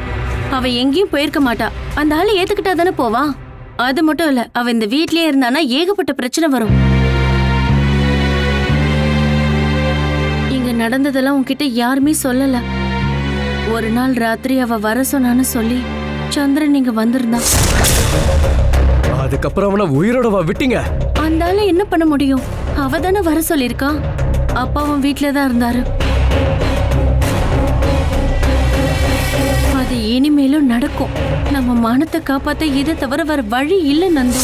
E: அவ எங்கேயும் போயிருக்க மாட்டா. அந்த ஆளு ஏத்துக்கிட்டா தானே போவா. அது மட்டும் இல்ல, அவ இந்த வீட்லயே இருந்தானா ஏகப்பட்ட பிரச்சனை வரும். இங்க நடந்ததெல்லாம் உன்கிட்ட யாருமே சொல்லல. ஒரு நாள் ராத்திரி அவ வர சொன்னான்னு சொல்லி சந்திரன் இங்க வந்திருந்தான்.
M: அதுக்கப்புறம் அவனை உயிரோடவா விட்டீங்க?
E: அந்த ஆளு என்ன பண்ண முடியும்? அவ தானே வர சொல்லிருக்கா. அப்பாவும் வீட்லதான் இருந்தாரு. அது இனிமேலும் நடக்கும். நம்ம மானத்தை காப்பாத்த இதை தவிர வேற வழி இல்ல நந்து.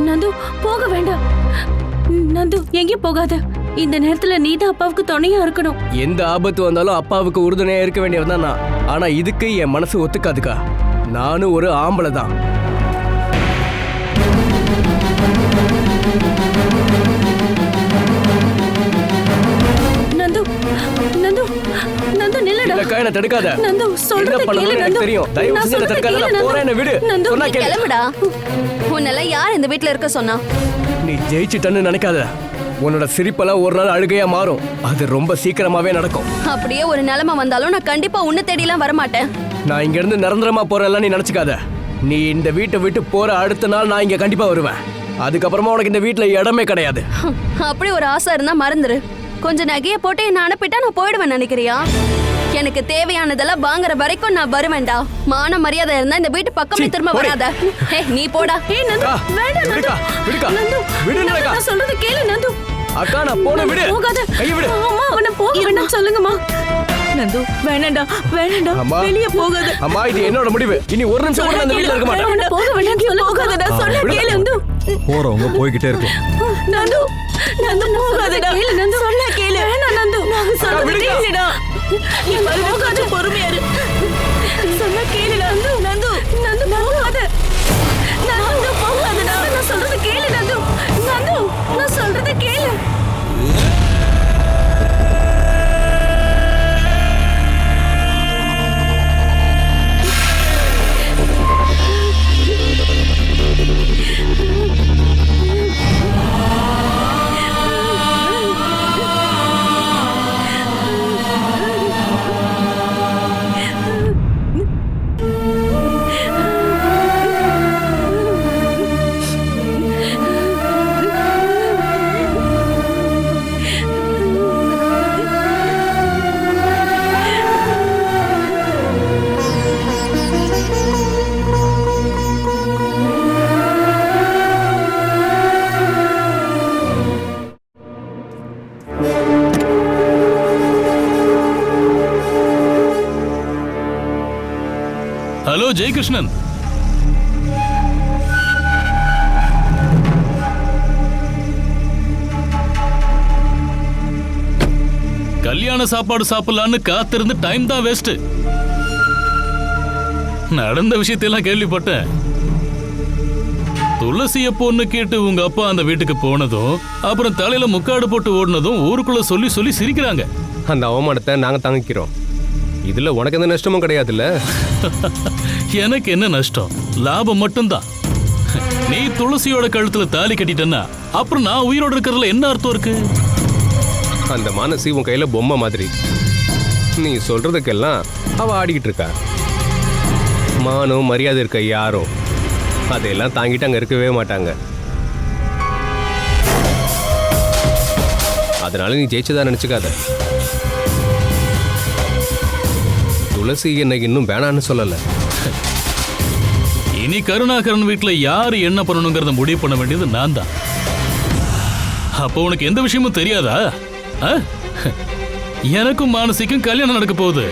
E: நந்து போக வேண்டாம். நந்து எங்கேயும் போகாத. இந்த நேரத்துல நீதான் அப்பாவுக்கு துணையா இருக்கணும்.
M: எந்த ஆபத்து வந்தாலும் அப்பாவுக்கு உறுதுணையா இருக்க வேண்டியவன் தான் நான். ஆனா இதுக்கு என் மனசு ஒத்துக்காதுக்கா. நானும் ஒரு ஆம்பளை தான்.
E: நந்து நந்து நந்து நில்லடா.
M: இல்லக்கா, என்ன தடுக்காத.
E: நந்து
M: என்ன
E: சொல்றத கேளு
M: பண்ணணும்னு
E: நந்து.
M: எனக்கு தெரியும். தயவு
E: நான்
M: செஞ்சு என்ன
E: சொல்றத
M: தடுக்காத.
E: கேளு
M: நான் போறேன், என்ன விடு.
E: நந்து
M: சொன்னா கேளு.
H: கிளம்புடா. உன்னெல்லாம் யார் இந்த வீட்ல இருக்க சொன்னா?
M: நீ ஜெயிச்சிட்டன்னு நினைக்காத. உன்னோட சிரிப்பெல்லாம் ஒரு நாள் அழுகையா மாறும். அது ரொம்ப சீக்கிரமாவே நடக்கும்.
H: அப்படியே ஒரு நிலைமை வந்தாலும் நான் கண்டிப்பா உன்னை தேடிலாம் வரமாட்டேன்.
M: நான் இங்க இருந்து நிரந்தரமா போறேன்லாம் நீ நினைச்சுக்காத. நீ இந்த வீட்டை விட்டு போற அடுத்த நாள் நான் இங்க கண்டிப்பா வருவேன். அதுக்கப்புறமா உனக்கு இந்த வீட்டுல இடமே கிடையாது.
H: அப்படி ஒரு ஆசை இருந்தா மறந்துரு. கொஞ்சம் நகையை போட்டு என்ன அனுப்பிட்டா நான் போயிடுவேன் நினைக்கிறியா? எனக்கு தேவையானதெல்லாம் வாங்குற வரைக்கும் நான் வருவேன்டா. மான மரியாதை இருந்தா இந்த வீட்டு பக்கமே திரும்ப வராத. நீ போடா.
E: நந்து வேண்டாம் நந்து.
M: விடுக்கா.
E: நந்து
M: விடுங்கக்கா.
E: நான் சொல்றத கேளு நந்து.
M: அக்கா நான் போன விடு.
E: போகாத.
M: கைய விடு.
E: அம்மா அவனை போக வேண்டாம் சொல்லுங்கம்மா. நந்து வேண்டாம்டா வேண்டாம்டா.
M: அம்மா.
E: வெளிய போகாத.
M: அம்மா இது என்னோட முடிவு. இனி ஒரு நிமிஷம் கூட நான் இந்த வீட்ல இருக்க மாட்டேன்.
E: வேண்டாம், போக வேண்டாம் சொல்லு. போகாதடா சொல்ல கேளு நந்து.
C: போறவங்க போய்கிட்டே இருக்கும்.
E: நந்து நந்து போகாதடா. கேளு நந்து சொல்ல கேளு. வேண்டாம் நந்து. நான் சொல்றத கேளுடா. நீ போகாத. பொறுமையா இரு. சொல்ல கேளுடா நந்து. நந்து நந்து போகாத. நந்து போகாதடா. நான் சொல்றத கேளு நந்து. நந்து நான் சொல்றத கேளு.
F: ஹலோ ஜெயகிருஷ்ணன். கல்யாண சாப்பாடு சாப்பிடலான்னு காத்திருந்து டைம் தான் வேஸ்ட். நடந்த விஷயத்தையெல்லாம் கேள்விப்பட்டேன். துளசிய பொண்ணு கேட்டு உங்க அப்பா அந்த வீட்டுக்கு போனதும் அப்புறம் தலையில முக்காடு போட்டு ஓடுனதும் ஊருக்குள்ள சொல்லி சொல்லி சிரிக்கிறாங்க.
N: அந்த அவமானத்தை நாங்க தாங்கிக்கிறோம். இதுல உனக்கு எந்த நஷ்டமும் கிடையாதுல்ல.
F: எனக்கு என்ன நஷ்டம்? லாபம் மட்டும்தான். நீ துளசியோட கழுத்துல தாலி கட்டிட்டன்னா அப்புறம் நான் உயிரோட இருக்கிறதுல என்ன அர்த்தம் இருக்கு?
N: அந்த மானசி உன் கையில பொம்மை மாதிரி. நீ சொல்றதுக்கெல்லாம் அவ ஆடிக்கிட்டு இருக்கா. மானம் மரியாதை இருக்க யாரும் அதையெல்லாம் தாங்கிட்டு அங்க இருக்கவே மாட்டாங்க. அதனால நீ ஜெயிச்சதா நினைச்சுக்காத. துளசி என்னை இன்னும் வேணான்னு சொல்லல.
F: இனி கருணாகரன் வீட்டுல யாரு என்ன பண்ணணுங்கிறத முடிவு பண்ண வேண்டியது நான் தான். அப்போ உனக்கு எந்த விஷயமும் தெரியாதா? எனக்கும் மானசிக்கும் கல்யாணம் நடக்க போகுது.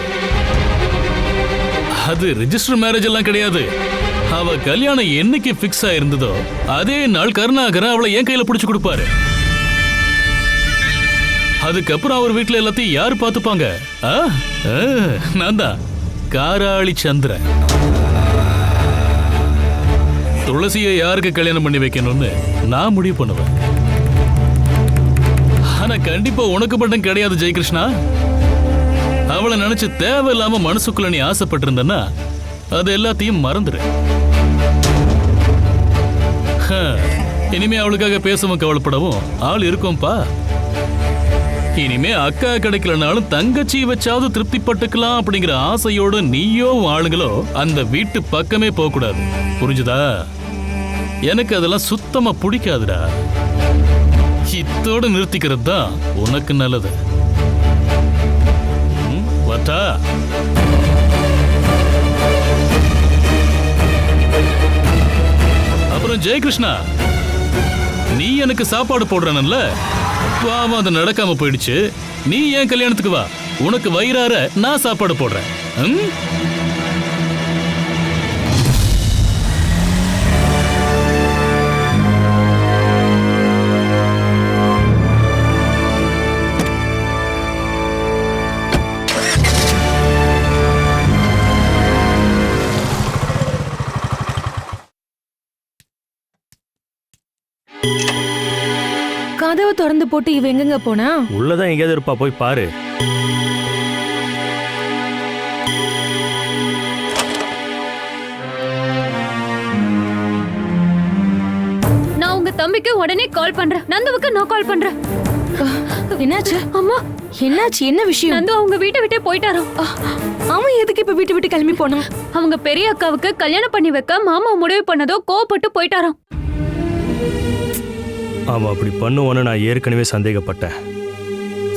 F: அது ரிஜிஸ்டர் மேரேஜ் எல்லாம் கிடையாது. அவ கல்யாணம் என்னைக்கு பிக்ஸ் ஆயிருந்ததோ அதே நாள் கருணாகரன் அவளை என் கையில பிடிச்சு கொடுப்பாரு. அதுக்கப்புறம் அவர் வீட்டுல எல்லாத்தையும் யாரு பாத்துப்பாங்க? நான் தான் காராளி சந்திரன். துளசியை யாருக்கு கல்யாணம் பண்ணி வைக்கணும்னு நான் முடிவு பண்ணுவேன். ஆனா கண்டிப்பா உனக்கு மட்டும் கிடையாது ஜெயகிருஷ்ணா. அவளை நினைச்சு தேவையில்லாம மனசுக்குள்ள நீ ஆசைப்பட்டிருந்தன்னா அது எல்லாத்தையும் மறந்துரு. இனிமே அவளுக்காக பேசவும் கவலைப்படவும் ஆள் இருக்கும்பா. இனிமே அக்கா கிடைக்கலனாலும் தங்கச்சி வச்சாவது திருப்தி பட்டுக்கலாம் அப்படிங்கிற ஆசையோட நீயோ ஆளுங்களோ அந்த வீட்டு பக்கமே போக கூடாது. புரிஞ்சுதா? எனக்கு அதெல்லாம் சுத்தமா பிடிக்காதுடா. இத்தோட நிறுத்திக்கிறது தான் உனக்கு நல்லது. வட்டா ஜெயகிருஷ்ணா, நீ எனக்கு சாப்பாடு போடுறனல்ல, பாவம் அது நடக்காம போயிடுச்சு. நீ ஏன் கல்யாணத்துக்கு வா, உனக்கு வயிறார நான் சாப்பாடு போடுறேன்.
O: கதவை திறந்து போட்டு இவ எங்கங்க போனா?
J: உள்ளதான் எங்கேயாவது இருப்பா, போய் பாரு.
E: நான் உங்க தம்பிக்கு உடனே கால் பண்றேன். நந்துவுக்கு நான் கால் பண்றேன்.
O: என்னாச்சு
E: அம்மா?
O: என்னாச்சு? என்ன விஷயம்?
E: நந்து அவங்க வீட்டை விட்டே போயிட்டாராம்.
O: அவன் எதுக்கு இப்ப வீட்டு விட்டு கிளம்பி போனான்?
E: அவங்க பெரிய அக்காவுக்கு கல்யாணம் பண்ணி வைக்க மாமா முடிவு பண்ணதோ கோவப்பட்டு போயிட்டாராம்.
J: அவன் அப்படி பண்ணுவான்னு நான் ஏற்கனவே சந்தேகப்பட்டேன்.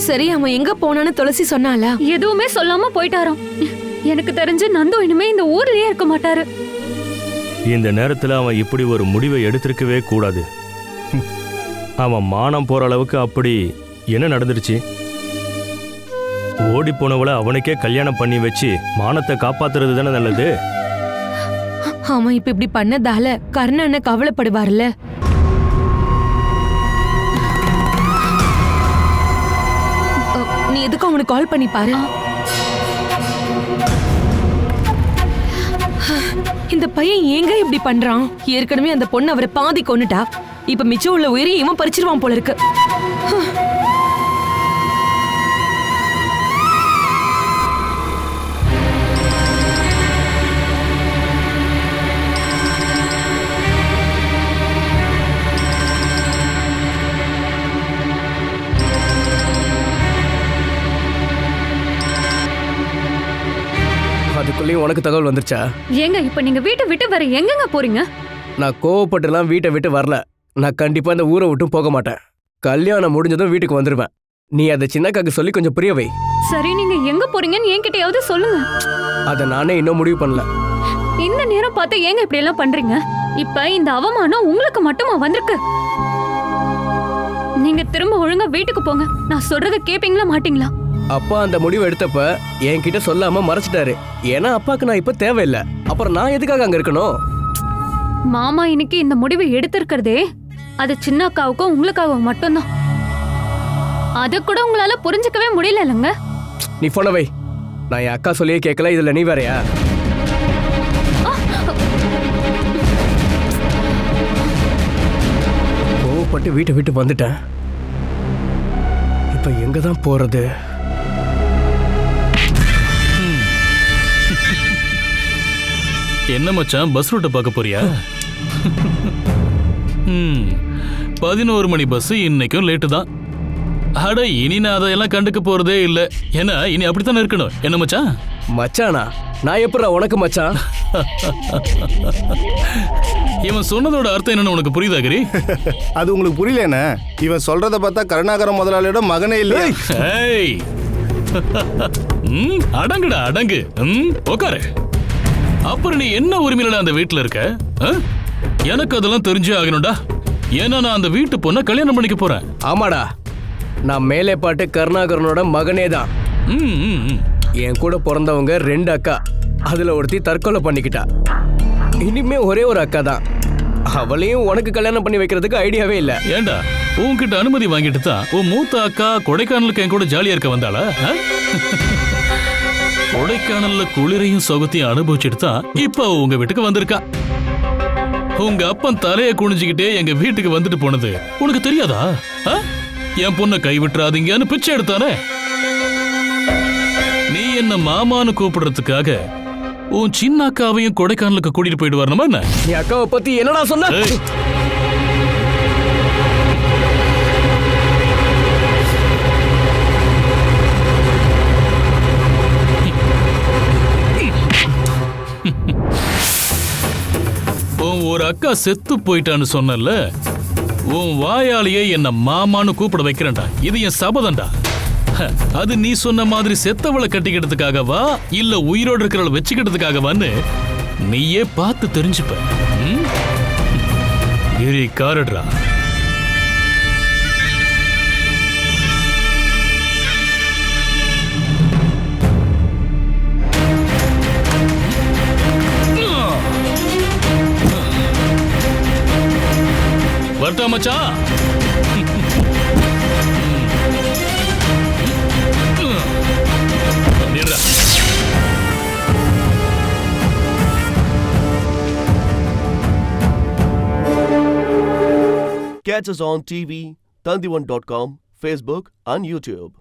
O: சரி, அவன் எங்க போனான்னு துளசி சொன்னாளா?
E: எதுவுமே சொல்லாம போயிட்டாராம். எனக்கு தெரிஞ்சு நந்து இனிமே இந்த ஊர்லயே இருக்க மாட்டாரு.
J: இந்த நேரத்துல அவன் இப்படி ஒரு முடிவை எடுத்திருக்கவே கூடாது. அவன் மானம் போற அளவுக்கு அப்படி என்ன நடந்துருச்சு? ஓடி போனவளை அவனுக்கே கல்யாணம் பண்ணி வச்சு மானத்தை காப்பாத்துறது தானே நல்லது.
O: அவன் இப்ப இப்படி பண்ணதால கர்ண அண்ணன் கவலைப்படுவார்ல. நீ எதுக்கு அவனுக்கு கால் பண்ணி பாரு. இந்த பையன் ஏங்க இப்படி பண்றான்? ஏற்கனவே அந்த பொண்ணு அவரை பாதி கொன்னுட்டா. இப்ப மிச்சம் உள்ள உயிரை இவன் பறிச்சிருவான் போல இருக்கு.
M: அதுக்குள்ளேயும் உனக்கு தகவல் வந்துருச்சா?
E: ஏங்க இப்ப நீங்க வீட்டை விட்டு வேற எங்கங்க போறீங்க?
M: நான் கோவப்பட்டுலாம் வீட்டை விட்டு வரல. நான் கண்டிப்பா இந்த ஊரை விட்டும் போக மாட்டேன். கல்யாணம் முடிஞ்சதும் வீட்டுக்கு வந்துருவேன். நீ அதை சின்னக்காக்கு சொல்லி கொஞ்சம் புரிய வை.
E: சரி, நீங்க எங்க போறீங்கன்னு என்கிட்டயாவது சொல்லுங்க.
M: அதை நானே இன்னும் முடிவு பண்ணல.
E: இந்த நேரம் பார்த்து ஏங்க இப்படி எல்லாம் பண்றீங்க? இப்ப இந்த அவமானம் உங்களுக்கு மட்டுமா வந்திருக்கு? நீங்க திரும்ப ஒழுங்கா வீட்டுக்கு போங்க. நான் சொல்றத கேப்பீங்களா மாட்டீங்களா?
M: அப்பா அந்த முடிவு எடுத்தப்ப என்கிட்ட சொல்லாம மறைச்சிட்டாரு. ஏன்னா அப்பாக்கு நான் இப்ப தேவையில்லை. அப்புறம் நான் எதுக்காக அங்க இருக்கணும்?
E: மாமா இன்னைக்கு இந்த முடிவை எடுத்திருக்கிறதே அது சின்ன அக்காவுக்கும் உங்களுக்காகவும் மட்டும்தான். அத கூட உங்களால புரிஞ்சுக்கவே முடியல இல்லங்க?
M: நீ போன வை. நான் என் அக்கா சொல்லியே கேட்கல, இதுல நீ வேறயா? கோவப்பட்டு வீட்டை விட்டு வந்துட்டேன். இப்ப எங்க தான் போறது?
F: என்ன மச்சான், பஸ் ரூட்டை பார்க்க போறியா? 11 மணி பஸ் இன்னைக்கும் லேட்டு தான். அட, இனி நான் அதையெல்லாம் கண்டுக்க போறதே இல்ல. ஏன்னா இனி அப்படித்தானே இருக்கணும். என்ன மச்சான்?
M: மச்சானா? நான் எப்படா உனக்கு மச்சான்?
F: இவன் சொன்னதோட அர்த்தம் என்னன்னு உனக்கு புரியுதா கிரி?
G: அது உங்களுக்கு புரியலண்ணே. இவன் சொல்றத பார்த்தா கருணாகர முதலாளியோட மகனே இல்லை.
F: அடங்குடா அடங்கு. உக்காரு. அப்புறம் நீ என்ன உரிமையில அந்த வீட்டுல இருக்க? எனக்கு அதெல்லாம் தெரிஞ்சே ஆகணும்டா. ஏன்னா நான் அந்த வீட்டு பொண்ணை கல்யாணம் பண்ணிக்க போறேன்.
M: ஆமாடா, நான் மேலே பாட்டு கருணாகரனோட மகனே தான். என் கூட பிறந்தவங்க 2 அக்கா. அதுல ஒருத்தி தற்கொலை பண்ணிக்கிட்டா. இனிமே ஒரே ஒரு அக்கா தான். அவளையும் உனக்கு கல்யாணம் பண்ணி வைக்கிறதுக்கு ஐடியாவே இல்ல.
F: ஏண்டா, உன்கிட்ட அனுமதி வாங்கிட்டு தான் உன் மூத்த அக்கா கொடைக்கானலுக்கு என் கூட ஜாலியா இருக்க வந்தாளா? கொடைக்கானல்ல குளிரையும் சொகத்தையும் அனுபவிச்சுட்டு தான் இப்ப உங்க வீட்டுக்கு வந்திருக்கா. உங்க அப்பன் தலையை குனிஞ்சுக்கிட்டே எங்க வீட்டுக்கு வந்துட்டு போனது உனக்கு தெரியாதா? என் பொண்ணை கைவிட்டுறாதீங்கன்னு பிச்சை எடுத்தானே. நீ என்ன மாமான்னு கூப்பிடுறதுக்காக உன் சின்ன அக்காவையும் கொடைக்கானலுக்கு கூட்டிட்டு போயிட்டு வரணுமா என்ன?
M: நீ அக்காவை பத்தி என்னடா சொன்ன?
F: உன் ஒரு அக்கா செத்து போயிட்டான்னு சொன்னல, உன் வாயாலேயே என்ன மாமான்னு கூப்பிட வைக்கிறேன்டா. இது என் சபதம்டா. அது நீ சொன்ன மாதிரி செத்தவளை கட்டிக்கிட்டதுக்காகவா இல்ல உயிரோடு இருக்கிறவளை வச்சுக்கிட்டதுக்காகவான்னு நீயே பார்த்து தெரிஞ்சுப்ப. கிரி காரட்ரா. வரட்டா மச்சான்.
A: Catch us on TV, Tandivan.com, Facebook and YouTube.